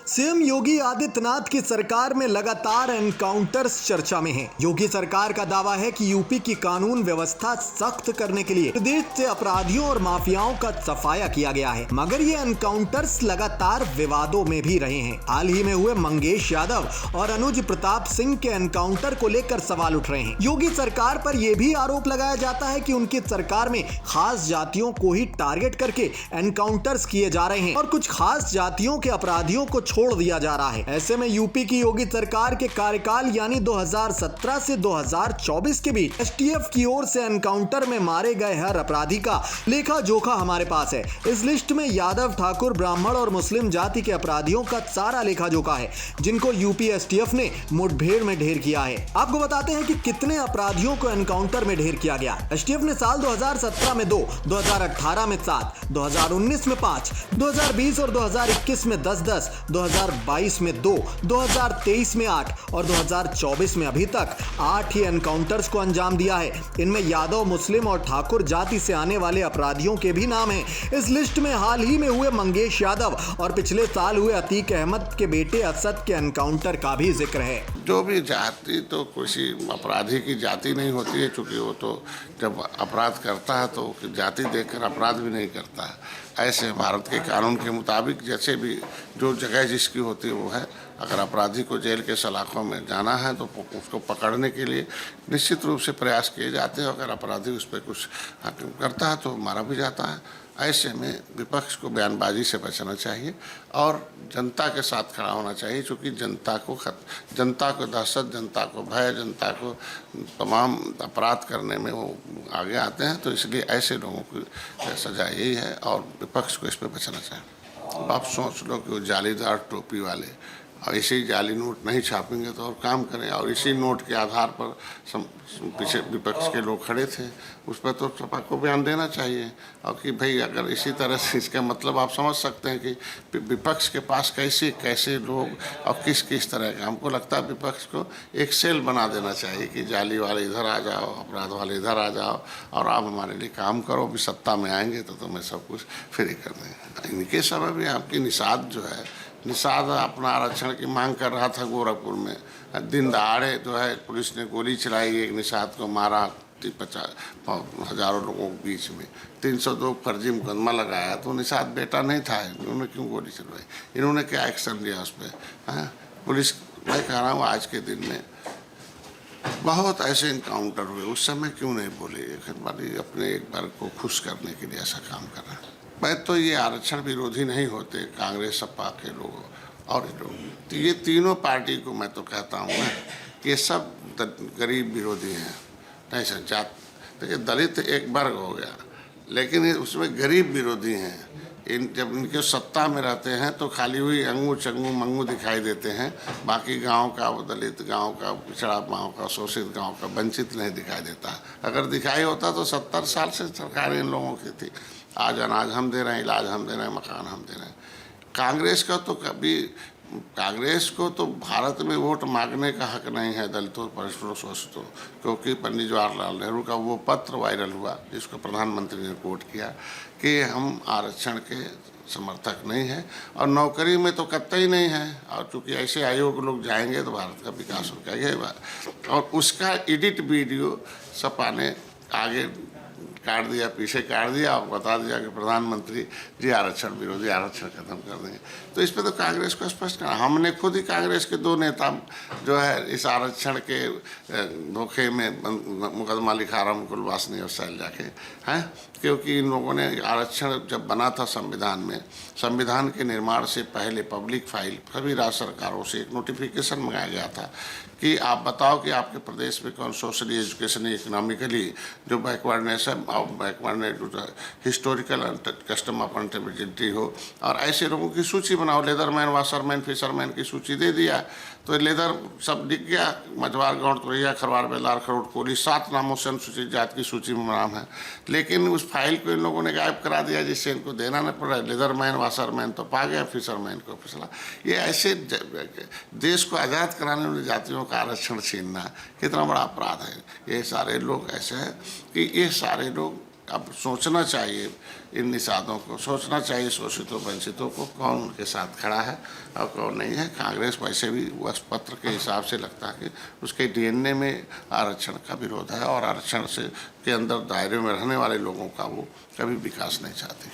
CM Yogi Adityanath की सरकार में लगातार एनकाउंटर्स चर्चा में हैं। योगी सरकार का दावा है कि यूपी की कानून व्यवस्था सख्त करने के लिए प्रदेश से अपराधियों और माफियाओं का सफाया किया गया है, मगर ये एनकाउंटर्स लगातार विवादों में भी रहे हैं। हाल ही में हुए मंगेश यादव और अनुज प्रताप सिंह के एनकाउंटर को लेकर सवाल उठ रहे हैं। योगी सरकार पर यह भी आरोप लगाया जाता है कि उनकी सरकार में खास जातियों को ही टारगेट करके एनकाउंटर्स किए जा रहे हैं और कुछ खास जातियों के अपराधियों को छोड़ दिया जा रहा है। ऐसे में यूपी की योगी सरकार के कार्यकाल यानी 2017 से 2024 के बीच एसटीएफ की ओर से एनकाउंटर में मारे गए हर अपराधी का लेखा जोखा हमारे पास है। इस लिस्ट में यादव, ठाकुर, ब्राह्मण और मुस्लिम जाति के अपराधियों का सारा लेखा जोखा है, जिनको यूपी एसटीएफ ने मुठभेड़ में ढेर किया है। आपको बताते हैं कि कितने अपराधियों को एनकाउंटर में ढेर किया गया। एसटीएफ ने साल 2017 में 2, 2018 में 7, 2019 में 5, 2020 और 2021 में 10-10, 2022 में 2, 2023 में 8 और 2024 में अभी तक 8 ही एनकाउंटर्स को अंजाम दिया है। इनमें यादव, मुस्लिम और ठाकुर जाति से आने वाले अपराधियों के भी नाम हैं। इस लिस्ट में हाल ही में हुए मंगेश यादव और पिछले साल हुए अतीक अहमद के बेटे असद के एनकाउंटर का भी जिक्र है। जो भी जाति तो किसी अपराधी की जाति नहीं होती है, चूँकि वो तो जब अपराध करता है तो जाति देखकर अपराध भी नहीं करता है। ऐसे भारत के कानून के मुताबिक जैसे भी जो जगह जिसकी होती है वो है। अगर अपराधी को जेल के सलाखों में जाना है तो उसको पकड़ने के लिए निश्चित रूप से प्रयास किए जाते हैं। अगर अपराधी उस पर कुछ करता है तो मारा भी जाता है। ऐसे में विपक्ष को बयानबाजी से बचना चाहिए और जनता के साथ खड़ा होना चाहिए, क्योंकि जनता को दहशत, जनता को भय, जनता को तमाम अपराध करने में वो आगे आते हैं। तो इसलिए ऐसे लोगों की सजा यही है और विपक्ष को इस पर बचना चाहिए। अब आप सोच लो कि वो जालीदार टोपी वाले और इसी जाली नोट नहीं छापेंगे तो और काम करें, और इसी नोट के आधार पर पीछे विपक्ष के लोग खड़े थे। उस पर तो सपा को बयान देना चाहिए और कि भाई अगर इसी तरह से, इसका मतलब आप समझ सकते हैं कि विपक्ष के पास कैसे कैसे लोग और किस किस तरह का। हमको लगता है विपक्ष को एक सेल बना देना चाहिए कि जाली वाले इधर आ जाओ, अपराध वाले इधर आ जाओ और आप हमारे लिए काम करो। भी सत्ता में आएंगे तो तुम्हें सब कुछ फ्री कर देंगे। इनके समय भी आपकी निषाद जो है, निषाद अपना आरक्षण की मांग कर रहा था गोरखपुर में। दिन दहाड़े जो है पुलिस ने गोली चलाई, एक निषाद को मारा, 50,000 लोगों के बीच में 302 फर्जी मुकदमा लगाया। तो निषाद बेटा नहीं था, इन्होंने क्यों गोली चलवाई? इन्होंने क्या एक्शन लिया उस पर? पुलिस, मैं कह रहा हूँ आज के दिन में बहुत ऐसे इनकाउंटर हुए, उस समय क्यों नहीं बोले? अपने एक बार को खुश करने के लिए ऐसा काम कर रहा है। मैं तो ये आरक्षण विरोधी नहीं होते, कांग्रेस, सपा के लोग और लोग, ये तीनों पार्टी को मैं तो कहता हूँ ना कि ये सब गरीब विरोधी हैं। नहीं सर, जात देखिए, दलित एक वर्ग हो गया, लेकिन उसमें गरीब विरोधी हैं। जब इनके सत्ता में रहते हैं तो खाली हुई अंगू चंगू मंगू दिखाई देते हैं, बाकी गांव का, वो दलित गांव का, पिछड़ा गांव का, शोषित गांव का, वंचित नहीं दिखाई देता। अगर दिखाई होता तो 70 साल से सरकार इन लोगों की थी। आज अनाज हम दे रहे हैं, इलाज हम दे रहे हैं, मकान हम दे रहे हैं। कांग्रेस को तो भारत में वोट मांगने का हक नहीं है दलितों, परिशिष्टों, शोषितों, क्योंकि पंडित जवाहरलाल नेहरू का वो पत्र वायरल हुआ जिसको प्रधानमंत्री ने कोट किया कि हम आरक्षण के समर्थक नहीं है और नौकरी में तो कतई नहीं है, और चूँकि ऐसे आयोग लोग जाएंगे तो भारत का विकास होगा, यही बात। और उसका एडिट वीडियो सपा ने आगे काट दिया, पीछे काट दिया और बता दिया कि प्रधानमंत्री जी आरक्षण विरोधी, आरक्षण खत्म कर देंगे। तो इस पर तो कांग्रेस को स्पष्ट करना। हमने खुद ही कांग्रेस के 2 नेता जो है इस आरक्षण के धोखे में मुकदमा लिखा, रामकुल वासनी और शैलजा के हैं, क्योंकि इन लोगों ने आरक्षण जब बना था संविधान में, संविधान के निर्माण से पहले पब्लिक फाइल सभी राज्य सरकारों से एक नोटिफिकेशन मंगाया गया था कि आप बताओ कि आपके प्रदेश में कौन सोशली, एजुकेशनली, इकोनॉमिकली जो बैकवर्डनेस है, हिस्टोरिकल कस्टम ऑफ इंटेलिजिबिलिटी हो, और ऐसे लोगों की सूची बनाओ। लेदरमैन, वाशरमैन, फिशरमैन की सूची दे दिया तो लेदर सब दिख गया। मझवार, गौड़, तुरैया, खरवार, बेलार, खरोट, कोली, 7 नामों से अनुसूचित जात की सूची में नाम है, लेकिन उस फाइल को इन लोगों ने गायब करा दिया, जिससे इनको देना न पड़ा। लेदरमैन, वाशरमैन तो पा गया, फिशरमैन को फिसला। ये ऐसे देश को आज़ाद कराने वाली जातियों का आरक्षण छीनना कितना बड़ा अपराध है। ये सारे लोग ऐसे हैं कि ये सारे लोग अब सोचना चाहिए, इन निषादों को सोचना चाहिए, शोषितों वंचितों को, कौन उनके साथ खड़ा है और कौन नहीं है। कांग्रेस वैसे भी उस पत्र के हिसाब से लगता है कि उसके डीएनए में आरक्षण का विरोध है और आरक्षण से के अंदर दायरे में रहने वाले लोगों का वो कभी विकास नहीं चाहते।